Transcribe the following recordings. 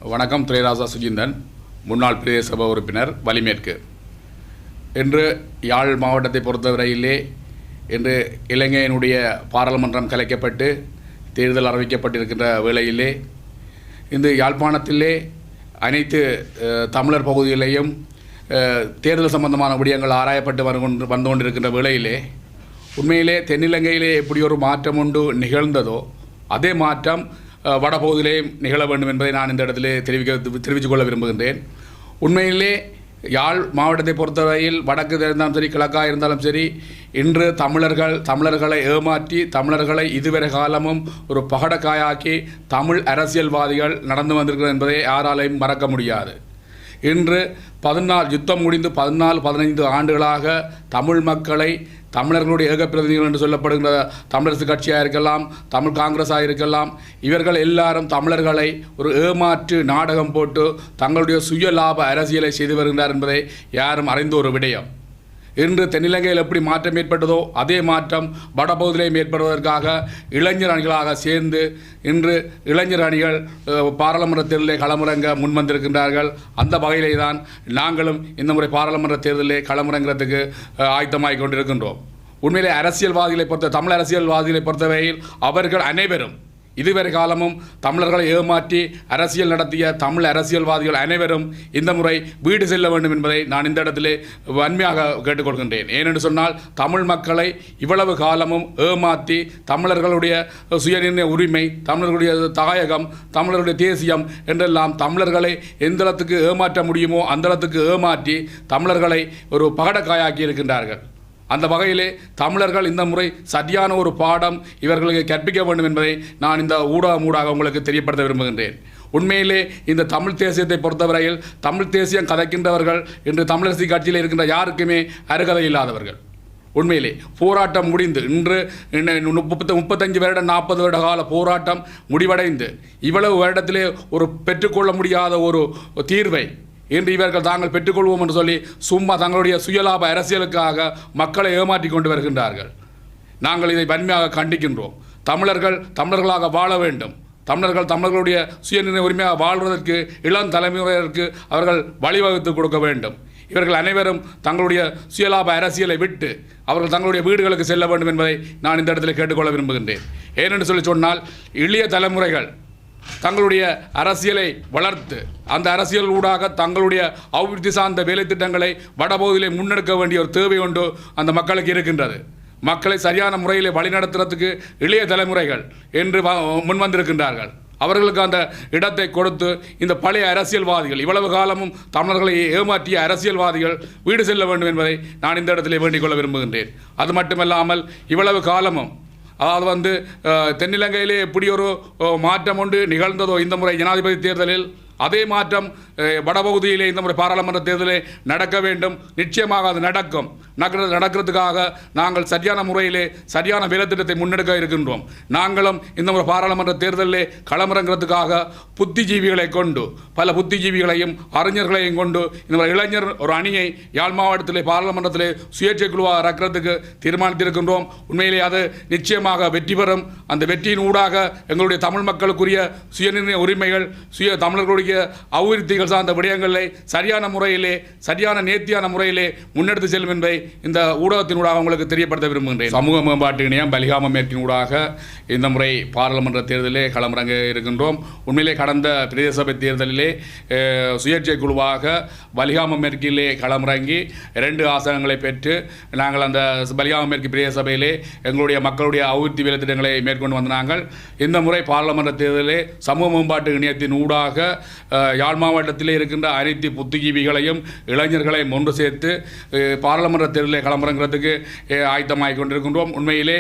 வணக்கம். துரைராசா சுஜிந்தன், முன்னாள் பிரதேச சபை உறுப்பினர், வலிமேற்கு. இன்று யாழ் மாவட்டத்தை பொறுத்தவரையிலே இன்று இலங்கையினுடைய பாராளுமன்றம் கலைக்கப்பட்டு தேர்தல் அறிவிக்கப்பட்டிருக்கின்ற வேளையிலே இந்த யாழ்ப்பாணத்திலே அனைத்து தமிழர் பகுதிகளிலேயும் தேர்தல் சம்பந்தமான விடயங்கள் ஆராயப்பட்டு வந்து கொண்டிருக்கின்ற வேளையிலே உண்மையிலே தென்னிலங்கையிலே எப்படி ஒரு மாற்றம் ஒன்று நிகழ்ந்ததோ அதே மாற்றம் வடபகுதியிலேயும் நிகழ வேண்டும் என்பதை நான் இந்த இடத்திலே தெரிவித்துக் கொள்ள விரும்புகின்றேன். உண்மையிலே யாழ் மாவட்டத்தை பொறுத்தவரையில் வடக்கு இருந்தாலும் சரி, கிழக்காக இருந்தாலும் சரி, இன்று தமிழர்களை ஏமாற்றி தமிழர்களை இதுவரை காலமும் ஒரு பகடக்காயாக்கி தமிழ் அரசியல்வாதிகள் நடந்து வந்திருக்கிறது என்பதை யாராலையும் மறக்க முடியாது. இன்று யுத்தம் முடிந்து 14-15 ஆண்டுகளாக தமிழ் மக்களை தமிழர்களுடைய ஏகப்பிரதிநிதிகள் என்று சொல்லப்படுகின்ற தமிழரசு கட்சியாக இருக்கலாம், தமிழ் காங்கிரஸாக இருக்கலாம், இவர்கள் எல்லாரும் தமிழர்களை ஒரு ஏமாற்று நாடகம் போட்டு தங்களுடைய சுய லாப அரசியலை செய்து வருகின்றார் என்பதை யாரும் அறிந்த ஒரு விடயம். இன்று தென்னிலங்கையில் எப்படி மாற்றம் ஏற்பட்டதோ அதே மாற்றம் வடபகுதியிலேயும் ஏற்படுவதற்காக இளைஞர் அணிகளாக சேர்ந்து இன்று இளைஞர் அணிகள் பாராளுமன்ற தேர்தலிலே களமிறங்க முன்வந்திருக்கின்றார்கள். அந்த வகையிலே தான் நாங்களும் இந்த முறை பாராளுமன்ற தேர்தலிலே களமிறங்கிறதுக்கு ஆயத்தமாகிக் கொண்டிருக்கின்றோம். உண்மையிலே தமிழ் அரசியல்வாதிகளை பொறுத்தவரையில் அவர்கள் அனைவரும் இதுவரை காலமும் தமிழர்களை ஏமாற்றி அரசியல் நடத்திய தமிழ் அரசியல்வாதிகள் அனைவரும் இந்த முறை வீடு செல்ல வேண்டும் என்பதை நான் இந்த இடத்திலே வன்மையாக கேட்டுக்கொள்கின்றேன். ஏனென்று சொன்னால் தமிழ் மக்களை இவ்வளவு காலமும் ஏமாற்றி தமிழர்களுடைய சுயநிர்ணய உரிமை, தமிழர்களுடைய தாயகம், தமிழர்களுடைய தேசியம் என்றெல்லாம் தமிழர்களை எந்தளத்துக்கு ஏமாற்ற முடியுமோ அந்தளத்துக்கு ஏமாற்றி தமிழர்களை ஒரு பகடக்காயாக்கி இருக்கின்றார்கள். அந்த வகையிலே தமிழர்கள் இந்த முறை சரியான ஒரு பாடம் இவர்களுக்கு கற்பிக்க வேண்டும் என்பதை நான் இந்த ஊடகமூடாக உங்களுக்கு தெரியப்படுத்த விரும்புகின்றேன். உண்மையிலே இந்த தமிழ் தேசியத்தை பொறுத்தவரையில் தமிழ் தேசியம் கதைக்கின்றவர்கள் இன்று தமிழரசு கட்சியில் இருக்கின்ற யாருக்குமே அருகதை இல்லாதவர்கள். உண்மையிலே போராட்டம் முடிந்து இன்று 35 வருட 40 வருட கால போராட்டம் முடிவடைந்து இவ்வளவு வருடத்திலே ஒரு பெற்றுக்கொள்ள முடியாத ஒரு தீர்வை இன்று இவர்கள் தாங்கள் பெற்றுக்கொள்வோம் என்று சொல்லி சும்மா தங்களுடைய சுயலாப அரசியலுக்காக மக்களை ஏமாற்றி கொண்டு வருகின்றார்கள். நாங்கள் இதை வன்மையாக கண்டிக்கின்றோம். தமிழர்களாக வாழ வேண்டும். தமிழர்களுடைய சுயநிர்ணய உரிமையாக வாழ்வதற்கு இளம் தலைமுறையினருக்கு அவர்கள் வழிவகுத்து கொடுக்க வேண்டும். இவர்கள் அனைவரும் தங்களுடைய சுயலாப அரசியலை விட்டு அவர்கள் தங்களுடைய வீடுகளுக்கு செல்ல வேண்டும் என்பதை நான் இந்த இடத்தில் கேட்டுக்கொள்ள விரும்புகின்றேன். ஏனென்று சொன்னால் இளைய தலைமுறைகள் தங்களுடைய அரசியலை வளர்த்து அந்த அரசியல் ஊடாக தங்களுடைய அபிவிருத்தி சார்ந்த வேலை திட்டங்களை வடபகுதியிலே முன்னெடுக்க வேண்டிய ஒரு தேவை ஒன்று அந்த மக்களுக்கு இருக்கின்றது. மக்களை சரியான முறையில் வழிநடத்துறதுக்கு இளைய தலைமுறைகள் என்று முன்வந்திருக்கின்றார்கள். அவர்களுக்கு அந்த இடத்தை கொடுத்து இந்த பழைய அரசியல்வாதிகள் இவ்வளவு காலமும் தமிழர்களை ஏமாற்றிய அரசியல்வாதிகள் வீடு செல்ல வேண்டும் என்பதை நான் இந்த இடத்திலே வேண்டிக் கொள்ள விரும்புகின்றேன். அது மட்டுமல்லாமல் இவ்வளவு காலமும் அதாவது தென்னிலங்கையிலே எப்படி ஒரு மாற்றம் ஒன்று நிகழ்ந்ததோ இந்த முறை ஜனாதிபதி தேர்தலில் அதே மாற்றம் வடபகுதியிலே இந்த முறை பாராளுமன்ற தேர்தலில் நடக்க வேண்டும். நிச்சயமாக அது நடக்கிறதுக்காக நாங்கள் சரியான முறையிலே சரியான வேலைத்திட்டத்தை முன்னெடுக்க இருக்கின்றோம். நாங்களும் இந்த முறை பாராளுமன்ற தேர்தலிலே களமிறங்கிறதுக்காக புத்திஜீவிகளை கொண்டு பல புத்திஜீவிகளையும் அறிஞர்களையும் கொண்டு இந்த இளைஞர் ஒரு அணியை யாழ் மாவட்டத்திலே பாராளுமன்றத்திலே சுயேட்சை குழுவாக இறக்கிறதுக்கு தீர்மானித்திருக்கின்றோம். உண்மையிலே அது நிச்சயமாக வெற்றி பெறும். அந்த வெற்றியின் ஊடாக எங்களுடைய தமிழ் மக்களுக்குரிய சுயநிர்ணய உரிமைகள் தமிழர்களுடைய அபிவிருத்திகள் சார்ந்த விடயங்களை சரியான முறையிலே சரியான நேர்த்தியான முறையிலே முன்னெடுத்து செல்லும் என்பதை இந்த ஊடகத்தினூடாக உங்களுக்கு தெரியப்படுத்த விரும்புகின்றேன். சமூக மேம்பாட்டு இணையம் பலிகாம மேற்கினூடாக இந்த முறை பாராளுமன்ற தேர்தலிலே களமிறங்க இருக்கின்றோம். உண்மையிலே கடந்த பிரதேச சபை தேர்தலிலே சுயேட்சை குழுவாக பலிகாம மேற்கிலே களமிறங்கி 2 ஆசனங்களை பெற்று நாங்கள் அந்த பலிகாம மேற்கு பிரதேச சபையிலே எங்களுடைய மக்களுடைய அபிவிருத்தி வேலை திட்டங்களை மேற்கொண்டு வந்தாங்கள். இந்த முறை பாராளுமன்ற தேர்தலிலே சமூக மேம்பாட்டு இணையத்தின் ஊடாக யாழ் மாவட்டத்திலே இருக்கின்ற அனைத்து புத்திஜீவிகளையும் இளைஞர்களையும் ஒன்று சேர்த்து பாராளுமன்ற தேர்தலில் களமிறங்கிறதுக்கு ஆயத்தமாகிக் கொண்டிருக்கின்றோம். உண்மையிலே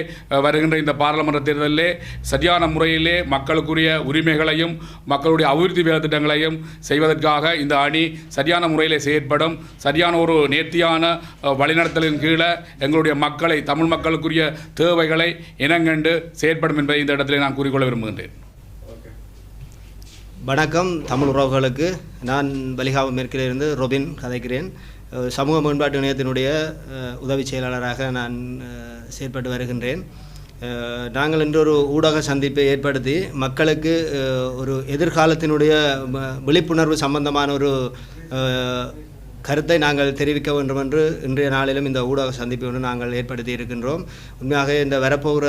வருகின்ற இந்த பாராளுமன்ற தேர்தலிலே சரியான முறையிலே மக்களுக்குரிய உரிமைகளையும் மக்களுடைய அபிவிருத்தி வேலை திட்டங்களையும் செய்வதற்காக இந்த அணி சரியான முறையிலே செயற்படும். சரியான ஒரு நேர்த்தியான வழிநடத்தலின் கீழே எங்களுடைய மக்களை தமிழ் மக்களுக்குரிய தேவைகளை இனங்கண்டு செயற்படும் என்பதை இந்த இடத்திலே நான் கூறிக்கொள்ள விரும்புகின்றேன். வணக்கம் தமிழ் உறவுகளுக்கு. நான் பலிகாம மேற்கிலிருந்து ரொபின் கதைக்கிறேன். சமூக மேம்பாட்டு இணையத்தினுடைய உதவி செயலாளராக நான் செயற்பட்டு வருகின்றேன். நாங்கள் இன்று ஒரு ஊடக சந்திப்பை ஏற்படுத்தி மக்களுக்கு ஒரு எதிர்காலத்தினுடைய விழிப்புணர்வு சம்பந்தமான ஒரு கருத்தை நாங்கள் தெரிவிக்க வேண்டும் என்று இன்றைய நாளிலும் இந்த ஊடக சந்திப்பை ஒன்று நாங்கள் ஏற்படுத்தி இருக்கின்றோம். உண்மையாக இந்த வரப்போகிற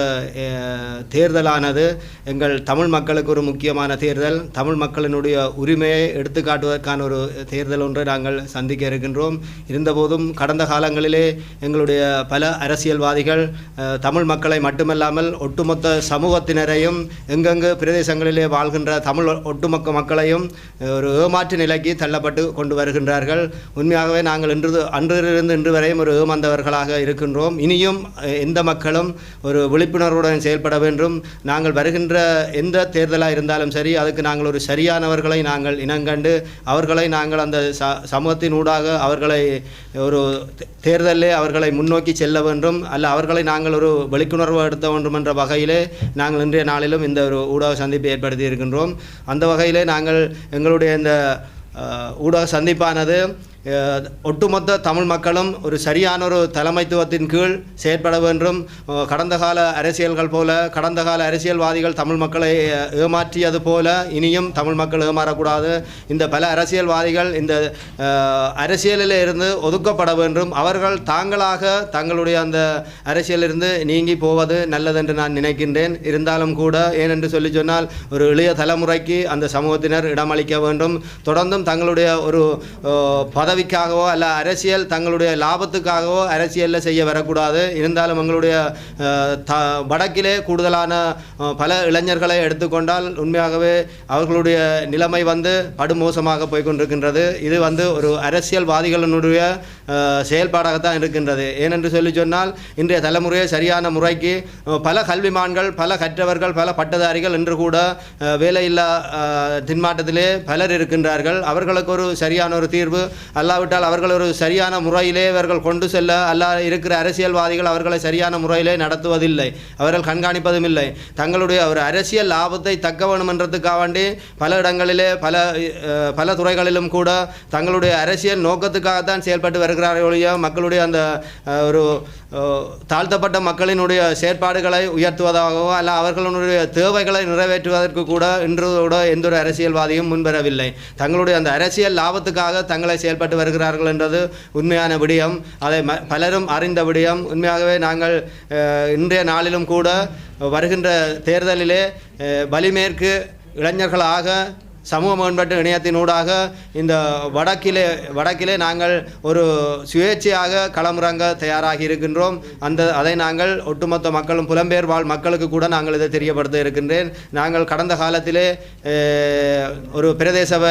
தேர்தலானது எங்கள் தமிழ் மக்களுக்கு ஒரு முக்கியமான தேர்தல். தமிழ் மக்களினுடைய உரிமையை எடுத்துக்காட்டுவதற்கான ஒரு தேர்தல் ஒன்றை நாங்கள் சந்திக்க இருக்கின்றோம். இருந்தபோதும் கடந்த காலங்களிலே எங்களுடைய பல அரசியல்வாதிகள் தமிழ் மக்களை மட்டுமல்லாமல் ஒட்டுமொத்த சமூகத்தினரையும் எங்கெங்கு பிரதேசங்களிலே வாழ்கின்ற தமிழ் ஒட்டுமொத்த மக்களையும் ஒரு ஏமாற்று நிலைக்கு தள்ளப்பட்டு கொண்டு வருகின்றார்கள். உண்மையாகவே நாங்கள் அன்றிலிருந்து இன்று வரையும் ஒரு ஏமாந்தவர்களாக இருக்கின்றோம். இனியும் எந்த மக்களும் ஒரு விழிப்புணர்வுடன் செயல்பட வேண்டும். நாங்கள் வருகின்ற எந்த தேர்தலாக இருந்தாலும் சரி, அதுக்கு நாங்கள் ஒரு சரியானவர்களை நாங்கள் இனங்கண்டு அவர்களை நாங்கள் அந்த சமூகத்தின் ஊடாக அவர்களை ஒரு தேர்தலிலே அவர்களை முன்னோக்கி செல்ல வேண்டும், அல்ல அவர்களை நாங்கள் ஒரு விழிப்புணர்வு எடுத்த வேண்டும் என்ற வகையிலே நாங்கள் இன்றைய நாளிலும் இந்த ஒரு ஊடக சந்திப்பை ஏற்படுத்தி இருக்கின்றோம். அந்த வகையிலே நாங்கள் எங்களுடைய இந்த ஊடக சந்திப்பானது ஒட்டுமொத்த தமிழ் மக்களும் ஒரு சரியான ஒரு தலைமைத்துவத்தின் கீழ் செயற்பட வேண்டும். கடந்த கால அரசியல்கள் போல, கடந்த கால அரசியல்வாதிகள் தமிழ் மக்களை ஏமாற்றியது போல இனியும் தமிழ் மக்கள் ஏமாறக்கூடாது. இந்த பல அரசியல்வாதிகள் இந்த அரசியலில் இருந்து ஒதுக்கப்பட வேண்டும். அவர்கள் தாங்களாக தங்களுடைய அந்த அரசியலிருந்து நீங்கி போவது நல்லதென்று நான் நினைக்கின்றேன். இருந்தாலும் கூட ஏனென்று சொல்லி சொன்னால் ஒரு இளைய தலைமுறைக்கு அந்த சமூகத்தினர் இடமளிக்க வேண்டும். தொடர்ந்தும் தங்களுடைய ஒரு பதவிக்காகவோ அல்ல அரசியல் தங்களுடைய லாபத்துக்காகவோ அரசியலில் செய்ய வரக்கூடாது. இருந்தாலும் எங்களுடைய வடக்கிலே கூடுதலான பல இளைஞர்களை எடுத்துக்கொண்டால் உண்மையாகவே அவர்களுடைய நிலைமை படுமோசமாக போய்கொண்டிருக்கின்றது. இது ஒரு அரசியல்வாதிகளினுடைய செயல்பாடாகத்தான் இருக்கின்றது. ஏனென்று சொல்லி சொன்னால் இன்றைய தலைமுறையை சரியான முறைக்கு பல கல்விமான்கள், பல கற்றவர்கள், பல பட்டதாரிகள் இன்று கூட வேலையில்லா தின்மாட்டத்திலே பலர் இருக்கின்றார்கள். அவர்களுக்கு ஒரு சரியான ஒரு தீர்வு அல்லாவிட்டால் அவர்கள் ஒரு சரியான முறையிலே அவர்கள் கொண்டு செல்ல இருக்கிற அரசியல்வாதிகள் அவர்களை சரியான முறையிலே நடத்துவதில்லை, அவர்கள் கண்காணிப்பதும் இல்லை. தங்களுடைய ஒரு அரசியல் லாபத்தை தக்க வேணும் என்றதுக்காக வேண்டி பல இடங்களிலே பல துறைகளிலும் கூட தங்களுடைய அரசியல் நோக்கத்துக்காகத்தான் செயல்பட்டு வருகிறார்கள் ஒழிய மக்களுடைய அந்த ஒரு தாழ்த்தப்பட்ட மக்களினுடைய செயற்பாடுகளை உயர்த்துவதாகவோ அல்ல அவர்களுடைய தேவைகளை நிறைவேற்றுவதற்கு கூட இன்று கூட எந்த ஒரு அரசியல்வாதியும் முன்வரவில்லை. தங்களுடைய அந்த அரசியல் லாபத்துக்காக தங்களை செயல்பட்டு வருகிறார்கள் என்றது உண்மையான விடயம். அதை பலரும் அறிந்த விடயம். உண்மையாகவே நாங்கள் இன்றைய நாளிலும் கூட வருகின்ற தேர்தலிலே வலிமேற்கு இளைஞர்களாக சமூக மேம்பட்ட இணையத்தினூடாக இந்த வடக்கிலே நாங்கள் ஒரு சுயேட்சையாக களமிறங்க தயாராகி இருக்கின்றோம். அதை நாங்கள் ஒட்டுமொத்த மக்களும் புலம்பெயர் வாழ் மக்களுக்கு கூட நாங்கள் இதை தெரியப்படுத்த இருக்கின்றேன். நாங்கள் கடந்த காலத்திலே ஒரு பிரதேச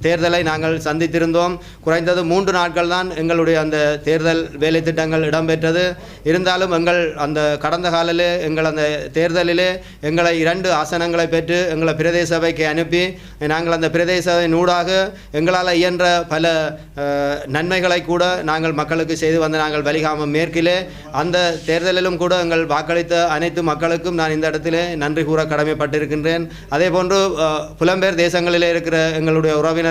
தேர்தலை நாங்கள் சந்தித்திருந்தோம். குறைந்தது 3 நாட்கள் தான் எங்களுடைய அந்த தேர்தல் வேலை திட்டங்கள் இடம்பெற்றது. இருந்தாலும் எங்கள் அந்த கடந்த காலிலே எங்கள் அந்த தேர்தலிலே எங்களை 2 ஆசனங்களை பெற்று எங்களை பிரதேச சபைக்கு அனுப்பி நாங்கள் அந்த பிரதேச ஊடாக எங்களால் இயன்ற பல நன்மைகளை கூட நாங்கள் மக்களுக்கு செய்து வந்த நாங்கள் வலிகாமம் மேற்கிலே அந்த தேர்தலிலும் கூட எங்கள் வாக்களித்த அனைத்து மக்களுக்கும் நான் இந்த இடத்திலே நன்றி கூற கடமைப்பட்டிருக்கின்றேன். அதே போன்று புலம்பெயர் தேசங்களிலே இருக்கிற எங்களுடைய உறவினர்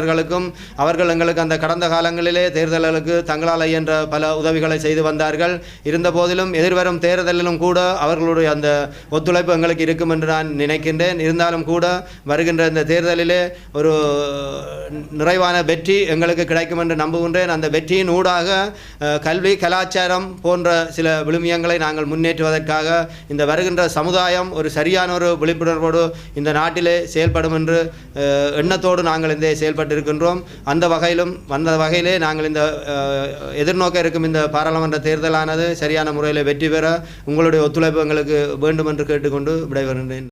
அவர்கள் எங்களுக்கு அந்த கடந்த காலங்களிலே தேர்தல்களுக்கு தங்களால் இயன்ற பல உதவிகளை செய்து வந்தார்கள். இருந்த போதிலும் எதிர்வரும் தேர்தலிலும் கூட அவர்களுடைய அந்த ஒத்துழைப்பு எங்களுக்கு இருக்கும் என்று நான் நினைக்கின்றேன். இருந்தாலும் கூட வருகின்ற இந்த தேர்தலிலே ஒரு நிறைவான வெற்றி எங்களுக்கு கிடைக்கும் என்று நம்புகின்றேன். அந்த வெற்றியின் ஊடாக கல்வி, கலாச்சாரம் போன்ற சில விழுமியங்களை நாங்கள் முன்னேற்றுவதற்காக இந்த வருகின்ற சமுதாயம் ஒரு சரியான ஒரு விழிப்புணர்வோடு இந்த நாட்டிலே செயல்படும் என்று எண்ணத்தோடு நாங்கள் இந்த செயல்பட்டிருக்கின்றோம். அந்த வகையிலே நாங்கள் இந்த எதிர்நோக்க இருக்கும் இந்த பாராளுமன்ற தேர்தலானது சரியான முறையில் வெற்றி பெற உங்களுடைய ஒத்துழைப்பு எங்களுக்கு வேண்டும் என்று கேட்டுக்கொண்டு விடைபெறுகின்றேன்.